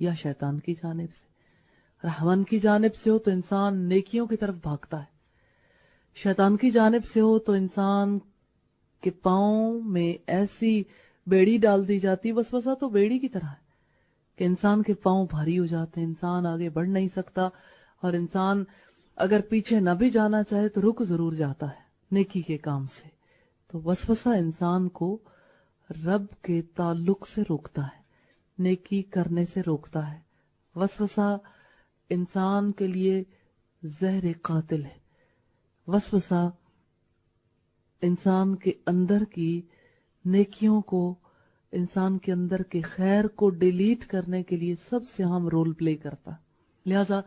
یا شیطان کی جانب سے. رحمان کی جانب سے ہو تو انسان نیکیوں کی طرف بھاگتا ہے, شیطان کی جانب سے ہو تو انسان کے پاؤں میں ایسی بیڑی ڈال دی جاتی, وسوسہ تو بیڑی کی طرح ہے کہ انسان کے پاؤں بھاری ہو جاتے ہیں, انسان آگے بڑھ نہیں سکتا, اور انسان اگر پیچھے نہ بھی جانا چاہے تو رک ضرور جاتا ہے نیکی کے کام سے. تو وسوسہ انسان کو رب کے تعلق سے روکتا ہے, نیکی کرنے سے روکتا ہے. وسوسہ انسان کے لیے زہر قاتل ہے. وسوسہ انسان کے اندر کی نیکیوں کو, انسان کے اندر کے خیر کو ڈیلیٹ کرنے کے لیے سب سے اہم رول پلے کرتا. لہذا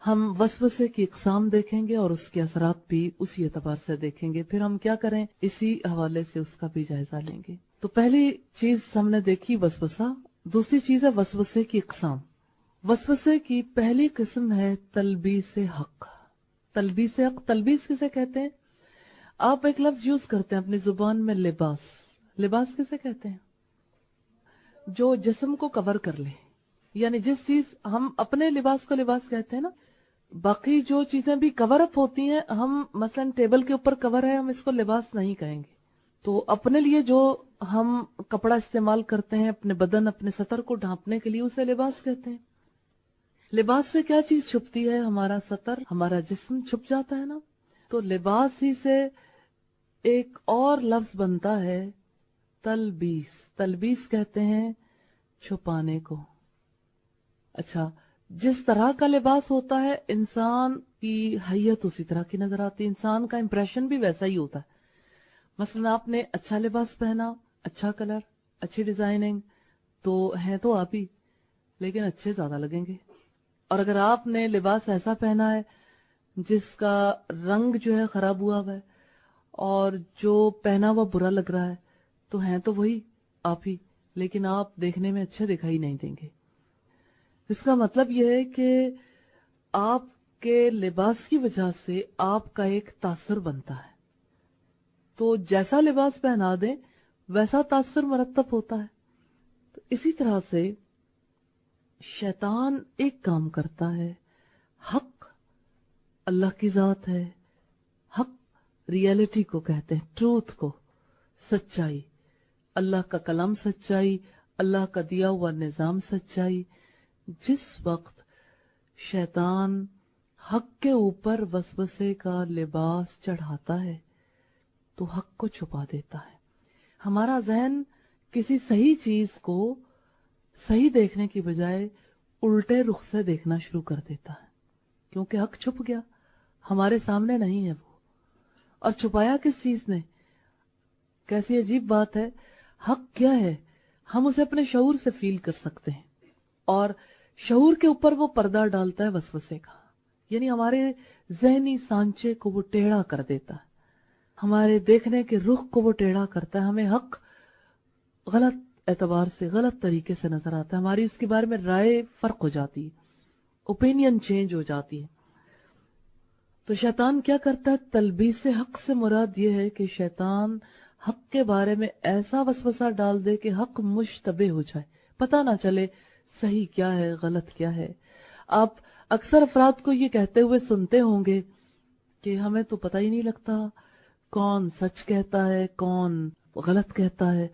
ہم وسوسے کی اقسام دیکھیں گے اور اس کے اثرات بھی اسی اعتبار سے دیکھیں گے. پھر ہم کیا کریں اسی حوالے سے اس کا بھی جائزہ لیں گے. تو پہلی چیز ہم نے دیکھی وسوسہ. دوسری چیز ہے وسوسے کی اقسام. وسوسے کی پہلی قسم ہے تلبیس حق. تلبیس حق, تلبیس کسے کہتے ہیں؟ آپ ایک لفظ یوز کرتے ہیں اپنی زبان میں, لباس. لباس کسے کہتے ہیں؟ جو جسم کو کور کر لے, یعنی جس چیز ہم اپنے لباس کو لباس کہتے ہیں نا, باقی جو چیزیں بھی کور اپ ہوتی ہیں, ہم مثلا ٹیبل کے اوپر کور ہے, ہم اس کو لباس نہیں کہیں گے. تو اپنے لیے جو ہم کپڑا استعمال کرتے ہیں اپنے بدن, اپنے سطر کو ڈھانپنے کے لیے, اسے لباس کہتے ہیں. لباس سے کیا چیز چھپتی ہے؟ ہمارا سطر, ہمارا جسم چھپ جاتا ہے نا. تو لباس ہی سے ایک اور لفظ بنتا ہے تلبیس. تلبیس کہتے ہیں چھپانے کو. اچھا, جس طرح کا لباس ہوتا ہے انسان کی حیت اسی طرح کی نظر آتی ہے, انسان کا امپریشن بھی ویسا ہی ہوتا ہے. مثلا آپ نے اچھا لباس پہنا, اچھا کلر, اچھی ڈیزائننگ, تو ہیں تو آپ ہی, لیکن اچھے زیادہ لگیں گے. اور اگر آپ نے لباس ایسا پہنا ہے جس کا رنگ جو ہے خراب ہوا ہوا ہے اور جو پہنا ہوا برا لگ رہا ہے, تو ہیں تو وہی آپ ہی, لیکن آپ دیکھنے میں اچھے دکھائی نہیں دیں گے. اس کا مطلب یہ ہے کہ آپ کے لباس کی وجہ سے آپ کا ایک تاثر بنتا ہے. تو جیسا لباس پہنا دیں ویسا تاثر مرتب ہوتا ہے. تو اسی طرح سے شیطان ایک کام کرتا ہے. حق اللہ کی ذات ہے, حق ریئلٹی کو کہتے ہیں, ٹروتھ کو, سچائی, اللہ کا کلام سچائی, اللہ کا دیا ہوا نظام سچائی. جس وقت شیطان حق کے اوپر وسوسے کا لباس چڑھاتا ہے تو حق کو چھپا دیتا ہے. ہمارا ذہن کسی صحیح چیز کو صحیح دیکھنے کی بجائے الٹے رخ سے دیکھنا شروع کر دیتا ہے, کیونکہ حق چھپ گیا, ہمارے سامنے نہیں ہے وہ. اور چھپایا کس چیز نے؟ کیسی عجیب بات ہے. حق کیا ہے؟ ہم اسے اپنے شعور سے فیل کر سکتے ہیں, اور شعور کے اوپر وہ پردہ ڈالتا ہے وسوسے کا, یعنی ہمارے ذہنی سانچے کو وہ ٹیڑھا کر دیتا ہے, ہمارے دیکھنے کے رخ کو وہ ٹیڑھا کرتا ہے. ہمیں حق غلط اعتبار سے, غلط طریقے سے نظر آتا ہے, ہماری اس کے بارے میں رائے فرق ہو جاتی ہے, اوپینین چینج ہو جاتی ہے. تو شیطان کیا کرتا ہے؟ تلبیس حق سے مراد یہ ہے کہ شیطان حق کے بارے میں ایسا وسوسہ ڈال دے کہ حق مشتبہ ہو جائے, پتہ نہ چلے صحیح کیا ہے غلط کیا ہے. آپ اکثر افراد کو یہ کہتے ہوئے سنتے ہوں گے کہ ہمیں تو پتہ ہی نہیں لگتا کون سچ کہتا ہے کون غلط کہتا ہے,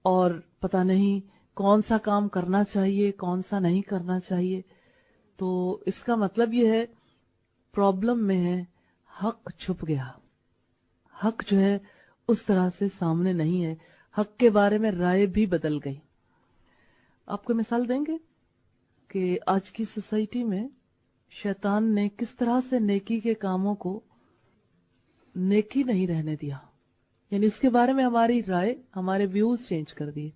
اور پتہ نہیں کون سا کام کرنا چاہیے کون سا نہیں کرنا چاہیے. تو اس کا مطلب یہ ہے پرابلم میں ہے حق چھپ گیا, حق جو ہے اس طرح سے سامنے نہیں ہے, حق کے بارے میں رائے بھی بدل گئی. آپ کو مثال دیں گے کہ آج کی سوسائٹی میں شیطان نے کس طرح سے نیکی کے کاموں کو نیکی نہیں رہنے دیا, یعنی اس کے بارے میں ہماری رائے, ہمارے ویوز چینج کر دیے.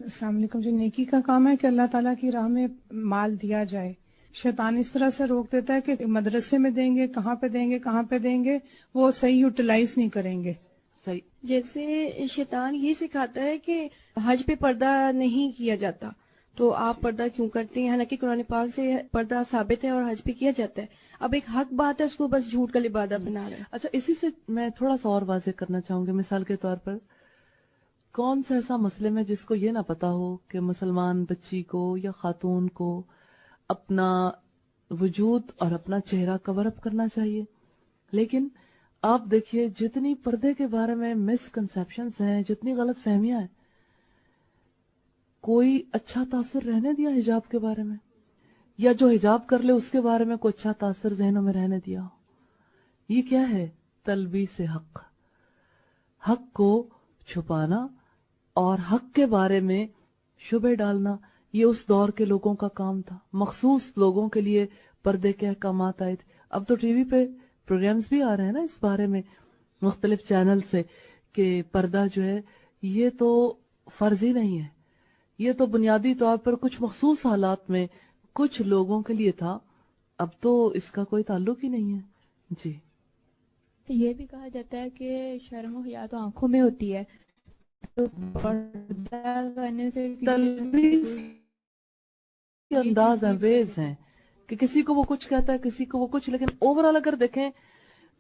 السلام علیکم. جو نیکی کا کام ہے کہ اللہ تعالیٰ کی راہ میں مال دیا جائے, شیطان اس طرح سے روک دیتا ہے کہ مدرسے میں دیں گے, کہاں پہ دیں گے, کہاں پہ دیں گے, وہ صحیح یوٹیلائز نہیں کریں گے. صحیح. جیسے شیطان یہ سکھاتا ہے کہ حج پہ پردہ نہیں کیا جاتا, تو آپ پردہ کیوں کرتے ہیں, حالانکہ قرآن پاک سے پردہ ثابت ہے اور حج پہ کیا جاتا ہے. اب ایک حق بات ہے, اس کو بس جھوٹ کا لبادہ بنا رہے ہیں. اچھا, اسی سے میں تھوڑا سا اور واضح کرنا چاہوں گی. مثال کے طور پر کون سا ایسا مسلم ہے جس کو یہ نہ پتا ہو کہ مسلمان بچی کو یا خاتون کو اپنا وجود اور اپنا چہرہ کور اپ کرنا چاہیے. لیکن آپ دیکھیے جتنی پردے کے بارے میں مس کنسیپشنز ہیں, جتنی غلط فہمیاں ہیں, کوئی اچھا تاثر رہنے دیا حجاب کے بارے میں؟ یا جو حجاب کر لے اس کے بارے میں کوئی اچھا تاثر ذہنوں میں رہنے دیا ہو؟ یہ کیا ہے؟ تلبیس حق, حق کو چھپانا اور حق کے بارے میں شبہ ڈالنا. یہ اس دور کے لوگوں کا کام تھا. مخصوص لوگوں کے لیے پردے کے احکامات آئے تھے. اب تو ٹی وی پہ پروگرامز بھی آ رہے ہیں نا اس بارے میں مختلف چینل سے کہ پردہ جو ہے یہ تو فرضی نہیں ہے, یہ تو بنیادی طور پر کچھ مخصوص حالات میں کچھ لوگوں کے لیے تھا, اب تو اس کا کوئی تعلق ہی نہیں ہے. جی. تو یہ بھی کہا جاتا ہے کہ شرم و حیا تو آنکھوں میں ہوتی ہے, تو پردہ کرنے سے تلبیس کے انداز ہیں, ویز ہیں کہ کسی کو وہ کچھ کہتا ہے, کسی کو وہ کچھ, لیکن اوورال اگر دیکھیں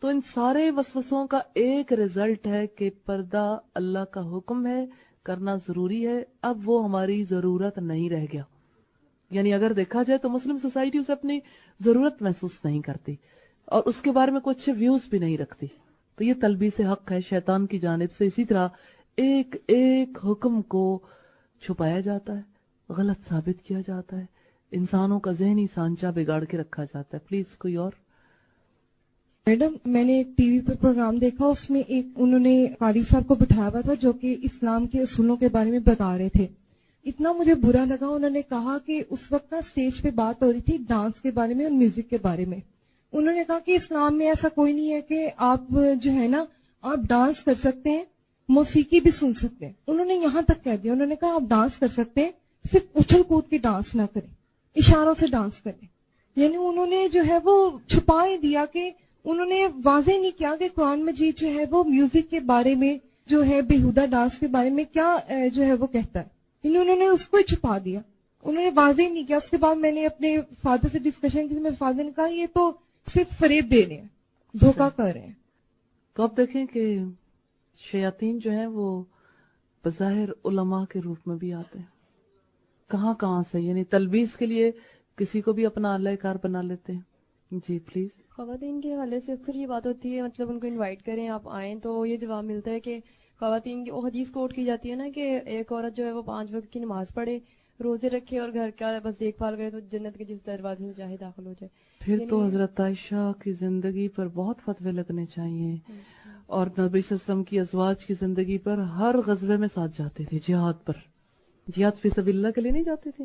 تو ان سارے وسوسوں کا ایک رزلٹ ہے کہ پردہ اللہ کا حکم ہے, کرنا ضروری ہے, اب وہ ہماری ضرورت نہیں رہ گیا. یعنی اگر دیکھا جائے تو مسلم سوسائٹی اسے اپنی ضرورت محسوس نہیں کرتی اور اس کے بارے میں کوئی اچھے ویوز بھی نہیں رکھتی. تو یہ تلبیس حق ہے شیطان کی جانب سے. اسی طرح ایک ایک حکم کو چھپایا جاتا ہے, غلط ثابت کیا جاتا ہے, انسانوں کا ذہنی سانچہ بگاڑ کے رکھا جاتا ہے. پلیز کوئی اور. میڈم, میں نے ایک ٹی وی پہ پروگرام دیکھا, اس میں ایک انہوں نے قاری صاحب کو بٹھایا ہوا تھا جو کہ اسلام کے اصولوں کے بارے میں بتا رہے تھے. اتنا مجھے برا لگا. انہوں نے کہا کہ اس وقت نا اسٹیج پہ بات ہو رہی تھی ڈانس کے بارے میں اور میوزک کے بارے میں. انہوں نے کہا کہ اسلام میں ایسا کوئی نہیں ہے کہ آپ جو ہے نا آپ ڈانس کر سکتے ہیں, موسیقی بھی سن سکتے ہیں. انہوں نے یہاں تک کہہ دیا, انہوں نے کہا آپ ڈانس کر سکتے ہیں, صرف اچھل کود کے ڈانس نہ کریں, اشاروں سے ڈانس کریں. یعنی انہوں نے جو ہے وہ چھپا ہی دیا کہ انہوں نے واضح نہیں کیا کہ قرآن مجید جو ہے وہ میوزک کے بارے میں جو ہے بیہودہ ڈانس کے بارے میں کیا جو ہے وہ کہتا ہے. انہوں نے اس کو ہی چھپا دیا, انہوں نے واضح نہیں کیا. اس کے بعد میں نے اپنے فادر سے ڈسکشن کی, میرے فادر نے کہا یہ تو صرف فریب دے رہے ہیں, دھوکہ کر رہے ہیں. تو اب دیکھیں کہ شیاطین جو ہیں وہ بظاہر علماء کے روپ میں بھی آتے ہیں. کہاں کہاں سے, یعنی تلبیس کے لیے کسی کو بھی اپنا اللہ کار بنا لیتے ہیں. جی پلیز. خواتین کے حوالے سے اکثر یہ بات ہوتی ہے, مطلب ان کو انوائٹ کریں آپ آئیں, تو یہ جواب ملتا ہے کہ خواتین کی وہ حدیث کوٹ کی جاتی ہے نا کہ ایک عورت جو ہے وہ 5 وقت کی نماز پڑھے, روزے رکھے اور گھر کا بس دیکھ بھال کرے تو جنت کے جس دروازے سے چاہے داخل ہو جائے. پھر تو حضرت عائشہ کی زندگی پر بہت فتوے لگنے چاہیے, اور نبی صلی اللہ علیہ وسلم کی ازواج کی زندگی پر ہر غزوے میں ساتھ جاتے تھے جہاد پر. جہاد فی سبیل اللہ کے لیے نہیں جاتے تھے.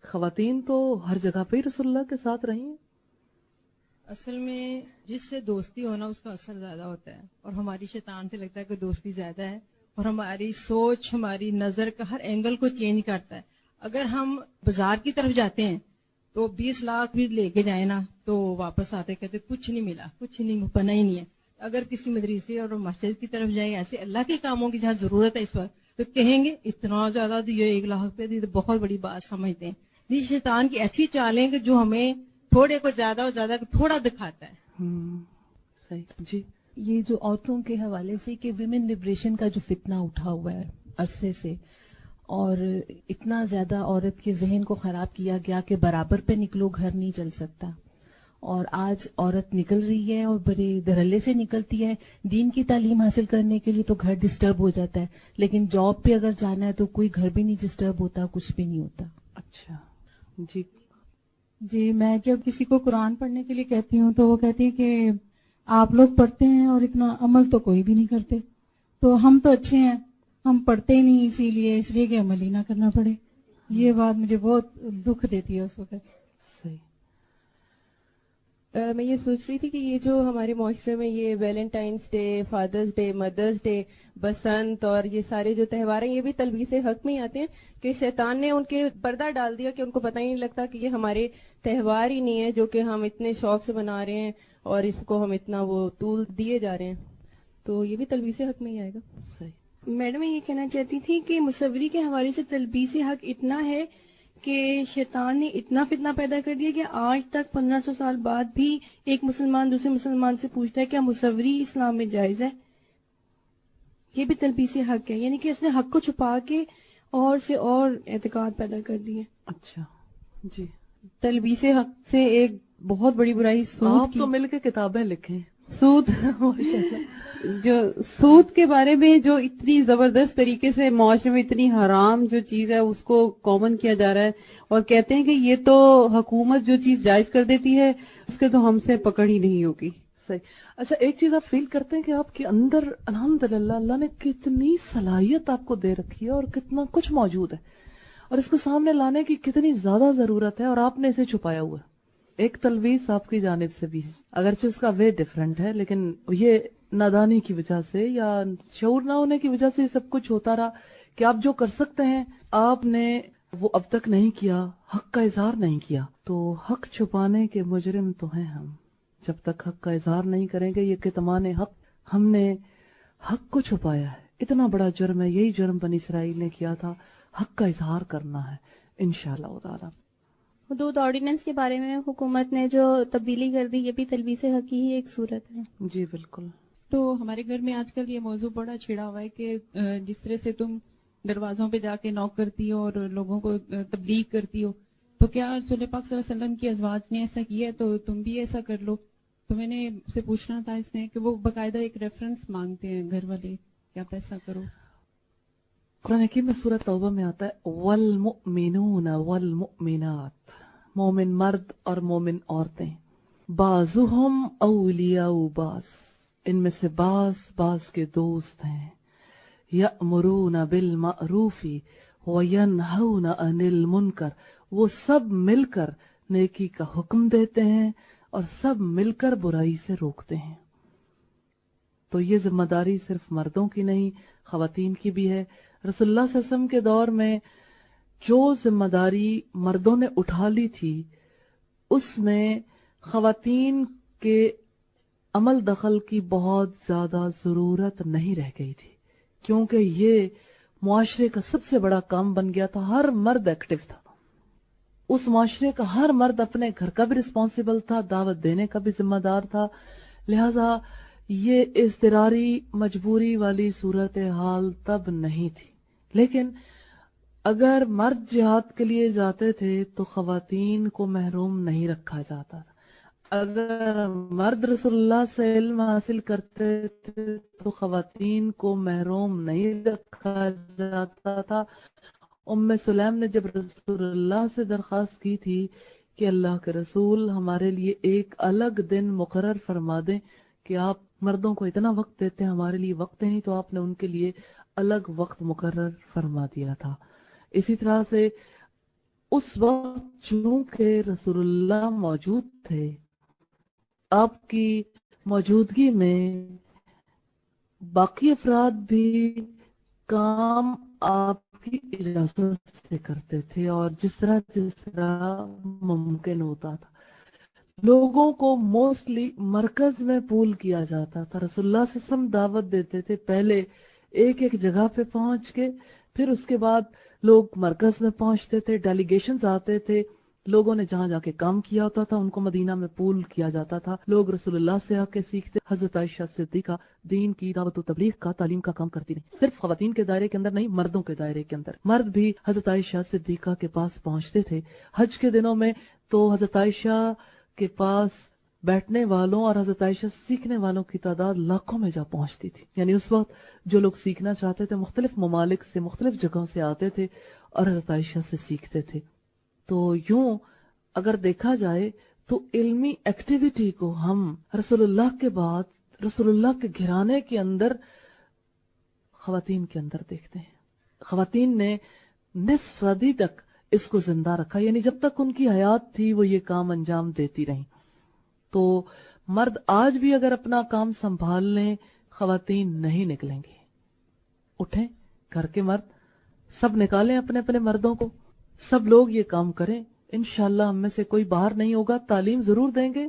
خواتین تو ہر جگہ پہ ہی رسول اللہ کے ساتھ رہی ہیں. اصل میں جس سے دوستی ہونا اس کا اثر زیادہ ہوتا ہے, اور ہماری شیطان سے لگتا ہے کہ دوستی زیادہ ہے, اور ہماری سوچ ہماری نظر کا ہر اینگل کو چینج کرتا ہے. اگر ہم بازار کی طرف جاتے ہیں تو 20 لاکھ بھی لے کے جائیں نا تو واپس آتے کہتے کچھ نہیں ملا, کچھ نہیں بنا ہی نہیں ہے. اگر کسی مدرسے اور مسجد کی طرف جائیں ایسے اللہ کے کاموں کی جہاں ضرورت ہے اس وقت, تو کہیں گے اتنا زیادہ دیے 1 لاکھ روپے دی, تو بہت بڑی بات سمجھتے ہیں. یہ شیطان کی ایسی چالیں کہ جو ہمیں تھوڑے کو زیادہ اور زیادہ تھوڑا دکھاتا ہے. صحیح. جی. یہ جو عورتوں کے حوالے سے کہ ویمن لبریشن کا جو فتنہ اٹھا ہوا ہے عرصے سے, اور اتنا زیادہ عورت کے ذہن کو خراب کیا گیا کہ برابر پہ نکلو گھر نہیں چل سکتا, اور آج عورت نکل رہی ہے اور بڑے دھڑلے سے نکلتی ہے. دین کی تعلیم حاصل کرنے کے لیے تو گھر ڈسٹرب ہو جاتا ہے, لیکن جاب پہ اگر جانا ہے تو کوئی گھر بھی نہیں ڈسٹرب ہوتا, کچھ بھی نہیں ہوتا. اچھا. جی. جی, میں جب کسی کو قرآن پڑھنے کے لیے کہتی ہوں تو وہ کہتی ہے کہ آپ لوگ پڑھتے ہیں اور اتنا عمل تو کوئی بھی نہیں کرتے, تو ہم تو اچھے ہیں, ہم پڑھتے ہی نہیں اس لیے کہ عمل ہی نہ کرنا پڑے. یہ بات مجھے بہت دکھ دیتی ہے اس وقت. صحیح. میں یہ سوچ رہی تھی کہ یہ جو ہمارے معاشرے میں یہ Valentine's Day, Father's Day, Mother's Day, Basant اور یہ سارے جو تہوار ہیں یہ بھی تلبیس حق میں ہی آتے ہیں کہ شیطان نے ان کے پردہ ڈال دیا کہ ان کو پتہ ہی نہیں لگتا کہ یہ ہمارے تہوار ہی نہیں ہے جو کہ ہم اتنے شوق سے بنا رہے ہیں اور اس کو ہم اتنا وہ طول دیے جا رہے ہیں. تو یہ بھی تلبیس حق میں ہی آئے گا. صحیح. میڈم میں یہ کہنا چاہتی تھی کہ مصوری کے حوالے سے تلبیس حق اتنا ہے کہ شیطان نے اتنا فتنہ پیدا کر دیا کہ آج تک 1500 سال بعد بھی ایک مسلمان دوسرے مسلمان سے پوچھتا ہے کیا مصوری اسلام میں جائز ہے. یہ بھی تلبیس حق ہے، یعنی کہ اس نے حق کو چھپا کے اور سے اور اعتقاد پیدا کر دیے. اچھا جی، تلبیس حق سے ایک بہت بڑی برائی سود آپ کی. تو مل کے کتابیں لکھیں. سود جو سود کے بارے میں جو اتنی زبردست طریقے سے معاشرے میں اتنی حرام جو چیز ہے اس کو کامن کیا جا رہا ہے، اور کہتے ہیں کہ یہ تو حکومت جو چیز جائز کر دیتی ہے اس کے تو ہم سے پکڑ ہی نہیں ہوگی. صحیح. اچھا ایک چیز آپ فیل کرتے ہیں کہ آپ کے اندر الحمدللہ اللہ نے کتنی صلاحیت آپ کو دے رکھی ہے اور کتنا کچھ موجود ہے، اور اس کو سامنے لانے کی کتنی زیادہ ضرورت ہے، اور آپ نے اسے چھپایا ہوا ہے. ایک تلویث آپ کی جانب سے بھی ہے، اگرچہ اس کا وے ڈیفرنٹ ہے، لیکن یہ نادانی کی وجہ سے یا شعور نہ ہونے کی وجہ سے سب کچھ ہوتا رہا کہ آپ جو کر سکتے ہیں آپ نے وہ اب تک نہیں کیا، حق کا اظہار نہیں کیا. تو حق چھپانے کے مجرم تو ہیں ہم. جب تک حق کا اظہار نہیں کریں گے، یہ کتمان حق، ہم نے حق کو چھپایا ہے. اتنا بڑا جرم ہے، یہی جرم بنی اسرائیل نے کیا تھا، حق کا اظہار کرنا ہے انشاءاللہ تعالی. حدود آرڈیننس کے بارے میں حکومت نے جو تبدیلی کر دی، یہ بھی تلبیس حق کی ہی ایک صورت ہے. جی بالکل. تو ہمارے گھر میں آج کل یہ موضوع بڑا چھڑا ہوا ہے کہ جس طرح سے تم دروازوں پہ جا کے نوک کرتی ہو اور لوگوں کو تبلیغ کرتی ہو، تو کیا رسول پاک صلی اللہ علیہ وسلم کی ازواج نے ایسا کیا ہے تو تم بھی ایسا کر لو. تو میں نے سے پوچھنا تھا اس نے کہ وہ باقاعدہ ایک ریفرنس مانگتے ہیں گھر والے کہ آپ ایسا کرو. قرآن حکیم میں سورۃ توبہ میں آتا ہے والمؤمنون والمؤمنات، مومن مرد اور مومن عورتیں، بعضهم اولیاء بعض، ان میں سے بعض کے دوست ہیں، یأمرون بالمعروف وینہون عن المنکر، وہ سب مل کر نیکی کا حکم دیتے ہیں اور سب مل کر برائی سے روکتے ہیں. تو یہ ذمہ داری صرف مردوں کی نہیں، خواتین کی بھی ہے. رسول اللہ صلی اللہ علیہ وسلم کے دور میں جو ذمہ داری مردوں نے اٹھا لی تھی اس میں خواتین کے عمل دخل کی بہت زیادہ ضرورت نہیں رہ گئی تھی، کیونکہ یہ معاشرے کا سب سے بڑا کام بن گیا تھا. ہر مرد ایکٹیو تھا، اس معاشرے کا ہر مرد اپنے گھر کا بھی رسپانسیبل تھا، دعوت دینے کا بھی ذمہ دار تھا. لہذا یہ اضطراری مجبوری والی صورتحال تب نہیں تھی. لیکن اگر مرد جہاد کے لیے جاتے تھے تو خواتین کو محروم نہیں رکھا جاتا تھا. اگر مرد رسول اللہ سے علم حاصل کرتے تھے تو خواتین کو محروم نہیں رکھا جاتا تھا. ام سلیم نے جب رسول اللہ سے درخواست کی تھی کہ اللہ کے رسول ہمارے لیے ایک الگ دن مقرر فرما دیں کہ آپ مردوں کو اتنا وقت دیتے ہیں، ہمارے لیے وقت نہیں، تو آپ نے ان کے لیے الگ وقت مقرر فرما دیا تھا. اسی طرح سے اس وقت چونکہ رسول اللہ موجود تھے، آپ کی موجودگی میں باقی افراد بھی کام آپ کی اجازت سے کرتے تھے، اور جس طرح ممکن ہوتا تھا. لوگوں کو موسٹلی مرکز میں پول کیا جاتا تھا. رسول اللہ صلی اللہ علیہ وسلم دعوت دیتے تھے پہلے ایک جگہ پہ پہنچ کے، پھر اس کے بعد لوگ مرکز میں پہنچتے تھے، ڈیلیگیشنز آتے تھے، لوگوں نے جہاں جا کے کام کیا ہوتا تھا ان کو مدینہ میں پول کیا جاتا تھا. لوگ رسول اللہ سے آ کے سیکھتے. حضرت عائشہ صدیقہ دین کی دعوت و تبلیغ کا، تعلیم کا کام کرتی رہی، صرف خواتین کے دائرے کے اندر نہیں، مردوں کے دائرے کے اندر. مرد بھی حضرت عائشہ صدیقہ کے پاس پہنچتے تھے. حج کے دنوں میں تو حضرت عائشہ کے پاس بیٹھنے والوں اور حضرت عائشہ سیکھنے والوں کی تعداد لاکھوں میں جا پہنچتی تھی. یعنی اس وقت جو لوگ سیکھنا چاہتے تھے مختلف ممالک سے، مختلف جگہوں سے آتے تھے اور حضرت عائشہ سے سیکھتے تھے. تو یوں اگر دیکھا جائے تو علمی ایکٹیویٹی کو ہم رسول اللہ کے بعد رسول اللہ کے گھرانے کے اندر خواتین کے اندر دیکھتے ہیں. خواتین نے نصف صدی تک اس کو زندہ رکھا، یعنی جب تک ان کی حیات تھی وہ یہ کام انجام دیتی رہیں. تو مرد آج بھی اگر اپنا کام سنبھال لیں، خواتین نہیں نکلیں گے. اٹھیں گھر کے مرد سب نکالیں اپنے اپنے مردوں کو، سب لوگ یہ کام کریں. انشاءاللہ ہم میں سے کوئی باہر نہیں ہوگا. تعلیم ضرور دیں گے،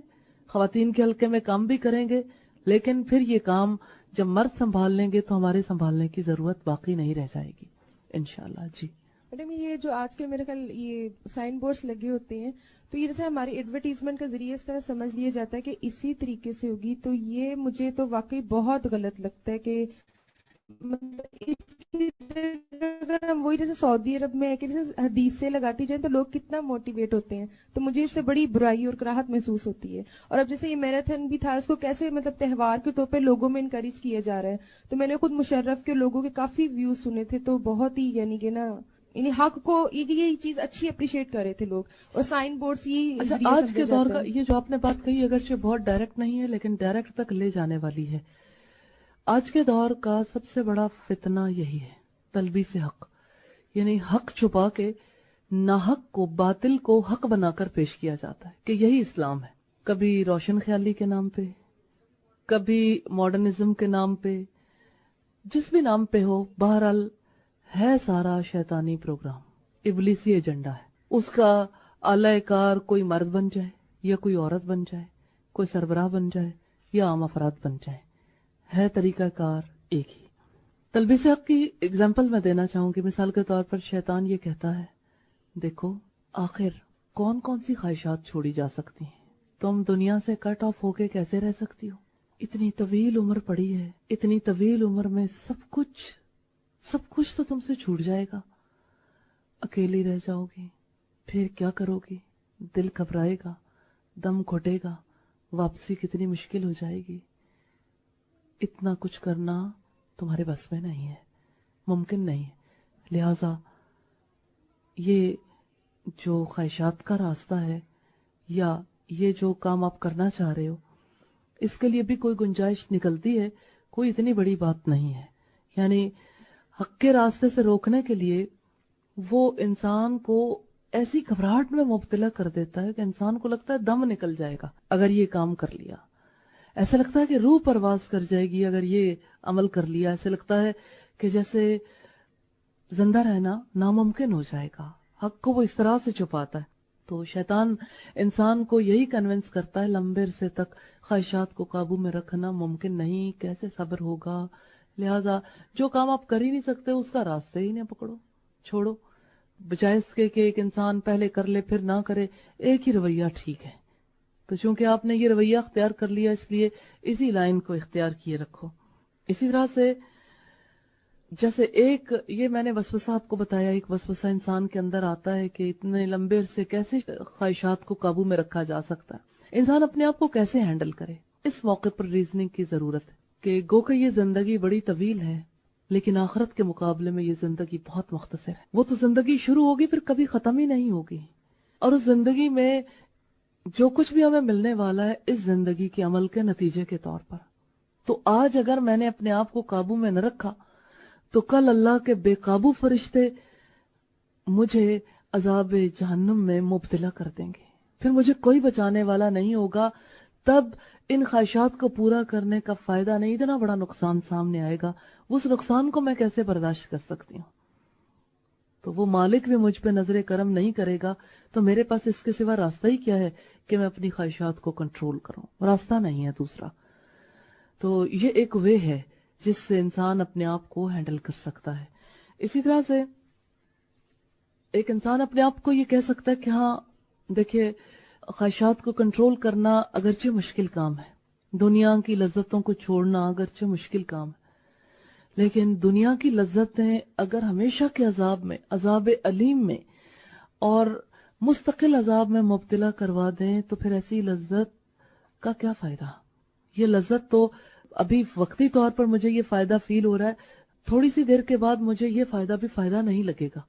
خواتین کے حلقے میں کام بھی کریں گے، لیکن پھر یہ کام جب مرد سنبھال لیں گے تو ہمارے سنبھالنے کی ضرورت باقی نہیں رہ جائے گی انشاءاللہ. جی میڈم، یہ جو آج کل میرے خیال یہ سائن بورڈز لگے ہوتے ہیں، تو یہ جیسے ہماری ایڈورٹیزمنٹ کا ذریعہ اس طرح سمجھ لیا جاتا ہے کہ اسی طریقے سے ہوگی، تو یہ مجھے تو واقعی بہت غلط لگتا ہے کہ مطلب اس کی جگہ اگر ہم وہی جیسے سعودی عرب میں کہ جیسے حدیث سے لگاتی جائیں تو لوگ کتنا موٹیویٹ ہوتے ہیں. تو مجھے اس سے بڑی برائی اور کراہت محسوس ہوتی ہے. اور اب جیسے یہ میراتھن بھی تھا, اس کو کیسے مطلب تہوار کے طور پہ لوگوں میں انکریج کیا جا رہا ہے. تو میں نے خود مشرف کے لوگوں کے کافی ویوز سنے تھے, تو بہت ہی یعنی کہ نا یعنی حق کو یہ چیز اچھی اپریشیٹ کر رہے تھے لوگ. اور سائن بورڈز اچھا, آج کے دور کا یہ جو آپ نے بات کہی اگرچہ بہت ڈائریکٹ نہیں ہے لیکن ڈائریکٹ تک لے جانے والی ہے. آج کے دور کا سب سے بڑا فتنہ یہی ہے, تلبیس حق, یعنی حق چھپا کے ناحق کو, باطل کو حق بنا کر پیش کیا جاتا ہے کہ یہی اسلام ہے. کبھی روشن خیالی کے نام پہ, کبھی ماڈرنزم کے نام پہ, جس بھی نام پہ ہو, بہرحال ہے سارا شیطانی پروگرام, ابلیسی ایجنڈا ہے. اس کا اعلی کار کوئی مرد بن جائے یا کوئی عورت بن جائے, کوئی سربراہ بن جائے یا عام افراد بن جائے, ہے طریقہ کار ایک ہی. تلبیس حق کی اگزامپل میں دینا چاہوں گی. مثال کے طور پر شیطان یہ کہتا ہے, دیکھو آخر کون کون سی خواہشات چھوڑی جا سکتی ہیں, تم دنیا سے کٹ آف ہو کے کیسے رہ سکتی ہو؟ اتنی طویل عمر پڑی ہے, اتنی طویل عمر میں سب کچھ تو تم سے چھوٹ جائے گا. اکیلی رہ جاؤ گی, پھر کیا کرو گی؟ دل گھبرائے گا, دم گھٹے گا, واپسی کتنی مشکل ہو جائے گی. اتنا کچھ کرنا تمہارے بس میں نہیں ہے, ممکن نہیں ہے. لہذا یہ جو خواہشات کا راستہ ہے یا یہ جو کام آپ کرنا چاہ رہے ہو, اس کے لیے بھی کوئی گنجائش نکلتی ہے, کوئی اتنی بڑی بات نہیں ہے. یعنی حق کے راستے سے روکنے کے لیے وہ انسان کو ایسی گھبراہٹ میں مبتلا کر دیتا ہے کہ انسان کو لگتا ہے دم نکل جائے گا اگر یہ کام کر لیا. ایسا لگتا ہے کہ روح پرواز کر جائے گی اگر یہ عمل کر لیا. ایسے لگتا ہے کہ جیسے زندہ رہنا ناممکن ہو جائے گا. حق کو وہ اس طرح سے چھپاتا ہے. تو شیطان انسان کو یہی کنونس کرتا ہے لمبے عرصے تک خواہشات کو قابو میں رکھنا ممکن نہیں, کیسے صبر ہوگا. لہذا جو کام آپ کر ہی نہیں سکتے اس کا راستہ ہی نہ پکڑو, چھوڑو. بجائے اس کے کہ ایک انسان پہلے کر لے پھر نہ کرے, ایک ہی رویہ ٹھیک ہے. تو چونکہ آپ نے یہ رویہ اختیار کر لیا اس لیے اسی لائن کو اختیار کیے رکھو. اسی طرح سے جیسے ایک یہ میں نے وسوسہ آپ کو بتایا, ایک وسوسہ انسان کے اندر آتا ہے کہ اتنے لمبے عرصے کیسے خواہشات کو قابو میں رکھا جا سکتا ہے, انسان اپنے آپ کو کیسے ہینڈل کرے. اس موقع پر ریزننگ کی ضرورت ہے کہ گو کہ یہ زندگی بڑی طویل ہے لیکن آخرت کے مقابلے میں یہ زندگی بہت مختصر ہے. وہ تو زندگی شروع ہوگی پھر کبھی ختم ہی نہیں ہوگی, اور اس زندگی میں جو کچھ بھی ہمیں ملنے والا ہے اس زندگی کے عمل کے نتیجے کے طور پر. تو آج اگر میں نے اپنے آپ کو قابو میں نہ رکھا تو کل اللہ کے بے قابو فرشتے مجھے عذاب جہنم میں مبتلا کر دیں گے, پھر مجھے کوئی بچانے والا نہیں ہوگا. تب ان خواہشات کو پورا کرنے کا فائدہ نہیں, اتنا بڑا نقصان سامنے آئے گا. اس نقصان کو میں کیسے برداشت کر سکتی ہوں؟ تو وہ مالک بھی مجھ پہ نظر کرم نہیں کرے گا تو میرے پاس اس کے سوا راستہ ہی کیا ہے کہ میں اپنی خواہشات کو کنٹرول کروں. راستہ نہیں ہے دوسرا. تو یہ ایک وے ہے جس سے انسان اپنے آپ کو ہینڈل کر سکتا ہے. اسی طرح سے ایک انسان اپنے آپ کو یہ کہہ سکتا ہے کہ ہاں دیکھیے خواہشات کو کنٹرول کرنا اگرچہ مشکل کام ہے, دنیا کی لذتوں کو چھوڑنا اگرچہ مشکل کام ہے, لیکن دنیا کی لذتیں اگر ہمیشہ کے عذاب میں, عذاب علیم میں اور مستقل عذاب میں مبتلا کروا دیں تو پھر ایسی لذت کا کیا فائدہ؟ یہ لذت تو ابھی وقتی طور پر مجھے یہ فائدہ فیل ہو رہا ہے, تھوڑی سی دیر کے بعد مجھے یہ فائدہ بھی فائدہ نہیں لگے گا.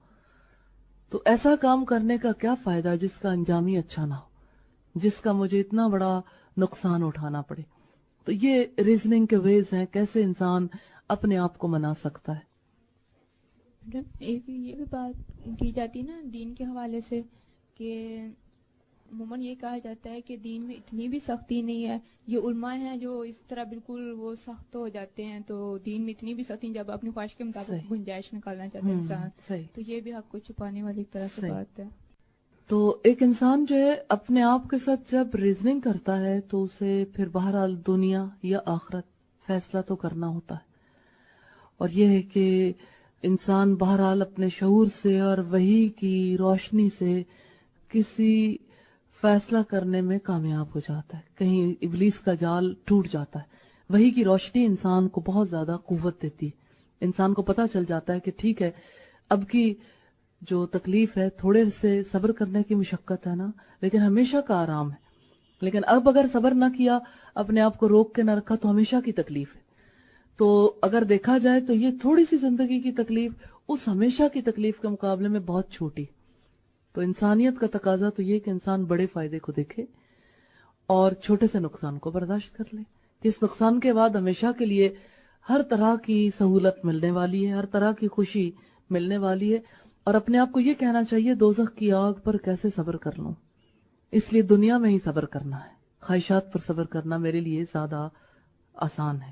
تو ایسا کام کرنے کا کیا فائدہ جس کا انجام ہی اچھا نہ ہو, جس کا مجھے اتنا بڑا نقصان اٹھانا پڑے. تو یہ ریزننگ کے ویز ہیں کیسے انسان اپنے آپ کو منا سکتا ہے. ایک یہ بھی بات کی جاتی ہے نا دین کے حوالے سے کہ عموماً یہ کہا جاتا ہے کہ دین میں اتنی بھی سختی نہیں ہے. یہ علماء ہیں جو اس طرح بالکل وہ سخت ہو جاتے ہیں, تو دین میں اتنی بھی سختی نہیں جب اپنی خواہش کے مطابق گنجائش نکالنا چاہتے ہیں انسان. تو یہ بھی حق کو چھپانے والی ایک طرح سے بات ہے. تو ایک انسان جو ہے اپنے آپ کے ساتھ جب ریزننگ کرتا ہے تو اسے پھر بہرحال دنیا یا آخرت فیصلہ تو کرنا ہوتا ہے. اور یہ ہے کہ انسان بہرحال اپنے شعور سے اور وحی کی روشنی سے کسی فیصلہ کرنے میں کامیاب ہو جاتا ہے, کہیں ابلیس کا جال ٹوٹ جاتا ہے. وحی کی روشنی انسان کو بہت زیادہ قوت دیتی ہے, انسان کو پتا چل جاتا ہے کہ ٹھیک ہے اب کی جو تکلیف ہے تھوڑے سے صبر کرنے کی مشقت ہے نا، لیکن ہمیشہ کا آرام ہے. لیکن اب اگر صبر نہ کیا، اپنے آپ کو روک کے نہ رکھا تو ہمیشہ کی تکلیف ہے. تو اگر دیکھا جائے تو یہ تھوڑی سی زندگی کی تکلیف اس ہمیشہ کی تکلیف کے مقابلے میں بہت چھوٹی. تو انسانیت کا تقاضا تو یہ کہ انسان بڑے فائدے کو دیکھے اور چھوٹے سے نقصان کو برداشت کر لے. اس نقصان کے بعد ہمیشہ کے لیے ہر طرح کی سہولت ملنے والی ہے، ہر طرح کی خوشی ملنے والی ہے. اور اپنے آپ کو یہ کہنا چاہیے دوزخ کی آگ پر کیسے صبر کر لوں، اس لیے دنیا میں ہی صبر کرنا ہے. خواہشات پر صبر کرنا میرے لیے زیادہ آسان ہے.